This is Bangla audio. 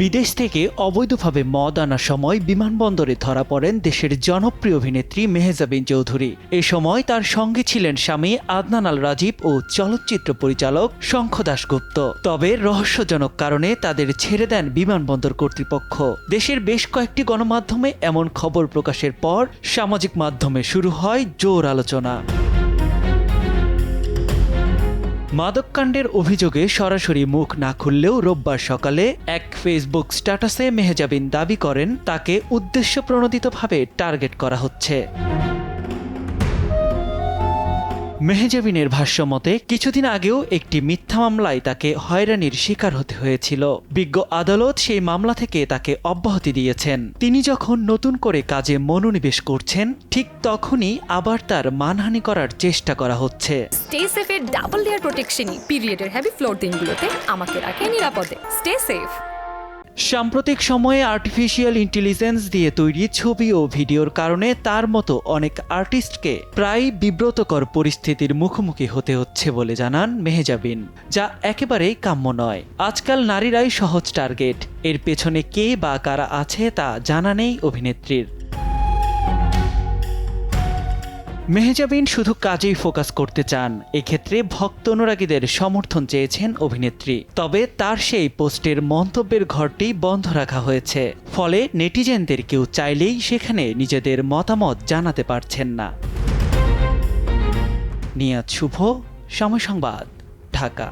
বিদেশ থেকে অবৈধভাবে মদ আনার সময় বিমানবন্দরে ধরা পড়েন দেশের জনপ্রিয় অভিনেত্রী মেহজাবিন চৌধুরী। এ সময় তার সঙ্গে ছিলেন স্বামী আদনান আল রাজীব ও চলচ্চিত্র পরিচালক শঙ্খ দাশগুপ্ত। তবে রহস্যজনক কারণে তাদের ছেড়ে দেন বিমানবন্দর কর্তৃপক্ষ। দেশের বেশ কয়েকটি গণমাধ্যমে এমন খবর প্রকাশের পর সামাজিক মাধ্যমে শুরু হয় জোর আলোচনা। মাদককাণ্ডের অভিযোগে সরাসরি মুখ না খুললেও রোববার সকালে এক ফেসবুক স্ট্যাটাসে মেহজাবিন দাবি করেন তাকে উদ্দেশ্যপ্রণোদিতভাবে টার্গেট করা হচ্ছে। মেহজাবিনের ভাষ্যমতে কিছুদিন আগেও একটি মিথ্যা মামলায় তাকে হয়রানির শিকার হতে হয়েছিল। বিজ্ঞ আদালত সেই মামলা থেকে তাকে অব্যাহতি দিয়েছেন। তিনি যখন নতুন করে কাজে মনোনিবেশ করছেন ঠিক তখনই আবার তার মানহানি করার চেষ্টা করা হচ্ছে। স্টে সেফের ডাবল লেয়ার প্রোটেকশনই পিরিয়ডের হেভি ফ্লোর দিনগুলোতে আমাকে রাখে নিরাপদে। Stay safe. সাম্প্রতিক সময়ে আর্টিফিশিয়াল ইন্টেলিজেন্স দিয়ে তৈরি ছবি ও ভিডিওর কারণে তার মতো অনেক আর্টিস্টকে প্রায় বিব্রতকর পরিস্থিতির মুখোমুখি হতে হচ্ছে বলে জানান মেহজাবিন, যা একেবারেই কাম্য নয়। আজকাল নারীরাই সহজ টার্গেট। এর পেছনে কে বা কারা আছে তা জানা নেই অভিনেত্রীর। মেহজাবিন শুধু কাজেই ফোকাস করতে চান। এক্ষেত্রে ভক্ত অনুরাগীদের সমর্থন চেয়েছেন অভিনেত্রী। তবে তার সেই পোস্টের মন্তব্যের ঘরটি বন্ধ রাখা হয়েছে। ফলে নেটিজেনদের কেউ চাইলেই সেখানে নিজেদের মতামত জানাতে পারছেন না। নিয়াত শুভ, সময় সংবাদ, ঢাকা।